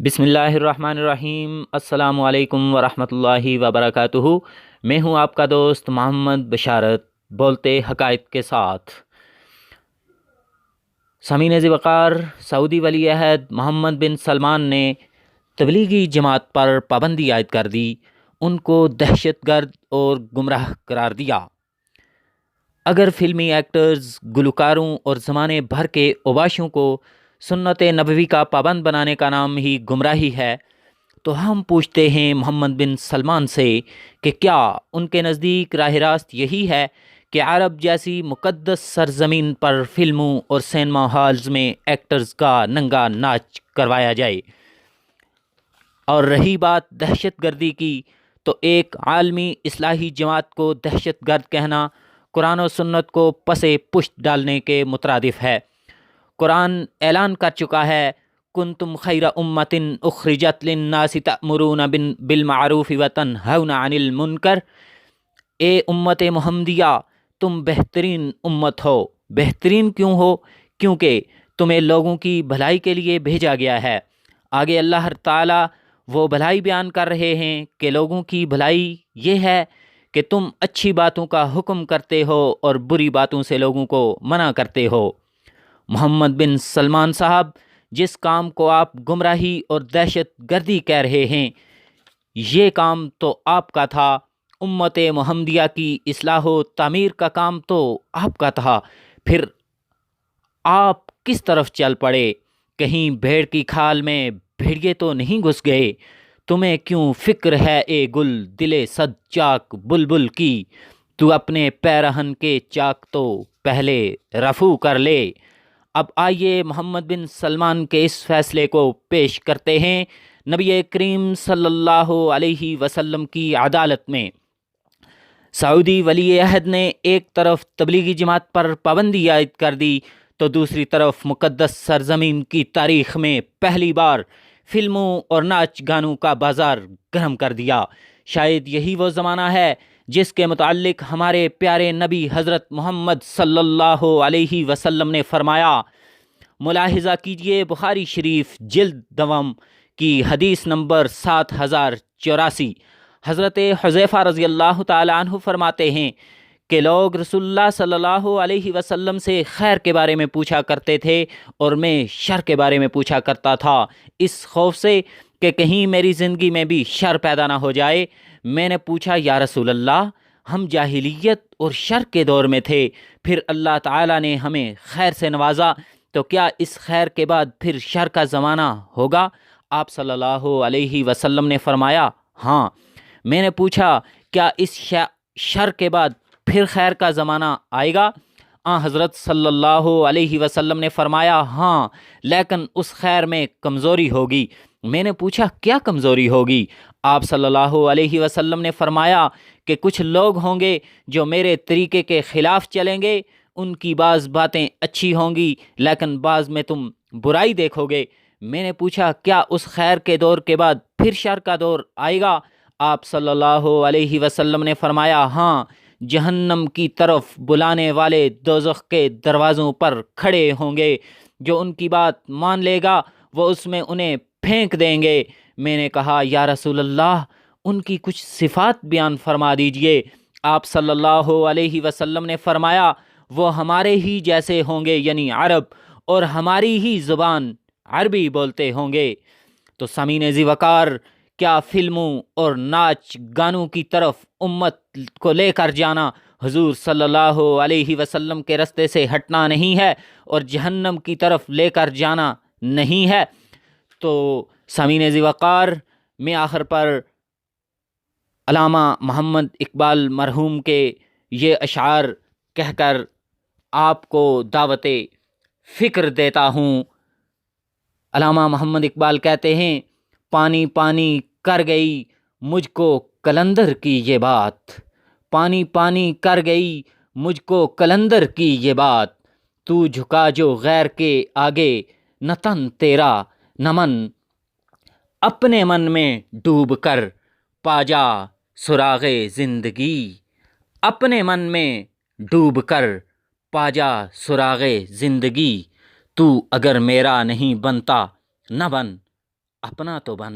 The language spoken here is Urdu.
بسم اللہ الرحمن الرحیم۔ السلام علیکم ورحمۃ اللہ وبرکاتہ۔ میں ہوں آپ کا دوست محمد بشارت، بولتے حقائق کے ساتھ۔ سامعین ذی وقار، سعودی ولی عہد محمد بن سلمان نے تبلیغی جماعت پر پابندی عائد کر دی، ان کو دہشت گرد اور گمراہ قرار دیا۔ اگر فلمی ایکٹرز، گلوکاروں اور زمانے بھر کے اوباشوں کو سنت نبوی کا پابند بنانے کا نام ہی گمراہی ہے، تو ہم پوچھتے ہیں محمد بن سلمان سے کہ کیا ان کے نزدیک راہ راست یہی ہے کہ عرب جیسی مقدس سرزمین پر فلموں اور سینما ہالز میں ایکٹرز کا ننگا ناچ کروایا جائے؟ اور رہی بات دہشت گردی کی، تو ایک عالمی اصلاحی جماعت کو دہشت گرد کہنا قرآن و سنت کو پس پشت ڈالنے کے مترادف ہے۔ قرآن اعلان کر چکا ہے، کنتم خیر امۃ اخرجت للناس تأمرون بالمعروف وتنہون عن المنکر۔ اے امت محمدیہ، تم بہترین امت ہو۔ بہترین کیوں ہو؟ کیونکہ تمہیں لوگوں کی بھلائی کے لیے بھیجا گیا ہے۔ آگے اللہ تعالیٰ وہ بھلائی بیان کر رہے ہیں کہ لوگوں کی بھلائی یہ ہے کہ تم اچھی باتوں کا حکم کرتے ہو اور بری باتوں سے لوگوں کو منع کرتے ہو۔ محمد بن سلمان صاحب، جس کام کو آپ گمراہی اور دہشت گردی کہہ رہے ہیں، یہ کام تو آپ کا تھا۔ امت محمدیہ کی اصلاح و تعمیر کا کام تو آپ کا تھا، پھر آپ کس طرف چل پڑے؟ کہیں بھیڑ کی کھال میں بھیڑیے تو نہیں گھس گئے؟ تمہیں کیوں فکر ہے اے گل دل صد چاک بلبل کی؟ تو اپنے پیرہن کے چاک تو پہلے رفو کر لے۔ اب آئیے محمد بن سلمان کے اس فیصلے کو پیش کرتے ہیں نبی کریم صلی اللہ علیہ وسلم کی عدالت میں۔ سعودی ولی عہد نے ایک طرف تبلیغی جماعت پر پابندی عائد کر دی، تو دوسری طرف مقدس سرزمین کی تاریخ میں پہلی بار فلموں اور ناچ گانوں کا بازار گرم کر دیا۔ شاید یہی وہ زمانہ ہے جس کے متعلق ہمارے پیارے نبی حضرت محمد صلی اللہ علیہ وسلم نے فرمایا۔ ملاحظہ کیجئے، بخاری شریف جلد دوم کی حدیث نمبر 7084، حضرت حذیفہ رضی اللہ تعالی عنہ فرماتے ہیں کہ لوگ رسول اللہ صلی اللہ علیہ وسلم سے خیر کے بارے میں پوچھا کرتے تھے اور میں شر کے بارے میں پوچھا کرتا تھا، اس خوف سے کہ کہیں میری زندگی میں بھی شر پیدا نہ ہو جائے۔ میں نے پوچھا، یا رسول اللہ، ہم جاہلیت اور شر کے دور میں تھے، پھر اللہ تعالیٰ نے ہمیں خیر سے نوازا، تو کیا اس خیر کے بعد پھر شر کا زمانہ ہوگا؟ آپ صلی اللہ علیہ وسلم نے فرمایا، ہاں۔ میں نے پوچھا، کیا اس شر کے بعد پھر خیر کا زمانہ آئے گا؟ حضرت صلی اللہ علیہ وسلم نے فرمایا، ہاں، لیکن اس خیر میں کمزوری ہوگی۔ میں نے پوچھا، کیا کمزوری ہوگی؟ آپ صلی اللہ علیہ وسلم نے فرمایا کہ کچھ لوگ ہوں گے جو میرے طریقے کے خلاف چلیں گے، ان کی بعض باتیں اچھی ہوں گی لیکن بعض میں تم برائی دیکھو گے۔ میں نے پوچھا، کیا اس خیر کے دور کے بعد پھر شر کا دور آئے گا؟ آپ صلی اللہ علیہ وسلم نے فرمایا، ہاں، جہنم کی طرف بلانے والے دوزخ کے دروازوں پر کھڑے ہوں گے، جو ان کی بات مان لے گا وہ اس میں انہیں پھینک دیں گے۔ میں نے کہا، یا رسول اللہ، ان کی کچھ صفات بیان فرما دیجئے۔ آپ صلی اللہ علیہ وسلم نے فرمایا، وہ ہمارے ہی جیسے ہوں گے، یعنی عرب، اور ہماری ہی زبان عربی بولتے ہوں گے۔ تو سامعین ذی وقار، کیا فلموں اور ناچ گانوں کی طرف امت کو لے کر جانا حضور صلی اللہ علیہ وسلم کے رستے سے ہٹنا نہیں ہے اور جہنم کی طرف لے کر جانا نہیں ہے؟ تو سامعین ذی وقار، میں آخر پر علامہ محمد اقبال مرحوم کے یہ اشعار کہہ کر آپ کو دعوت فکر دیتا ہوں۔ علامہ محمد اقبال کہتے ہیں، پانی پانی کر گئی مجھ کو کلندر کی یہ بات، پانی پانی کر گئی مجھ کو کلندر کی یہ بات، تو جھکا جو غیر کے آگے نہ تن تیرا نہ من، اپنے من میں ڈوب کر پا جا سراغ زندگی، اپنے من میں ڈوب کر پا جا سراغ زندگی، تو اگر میرا نہیں بنتا نہ بن، اپنا تو بن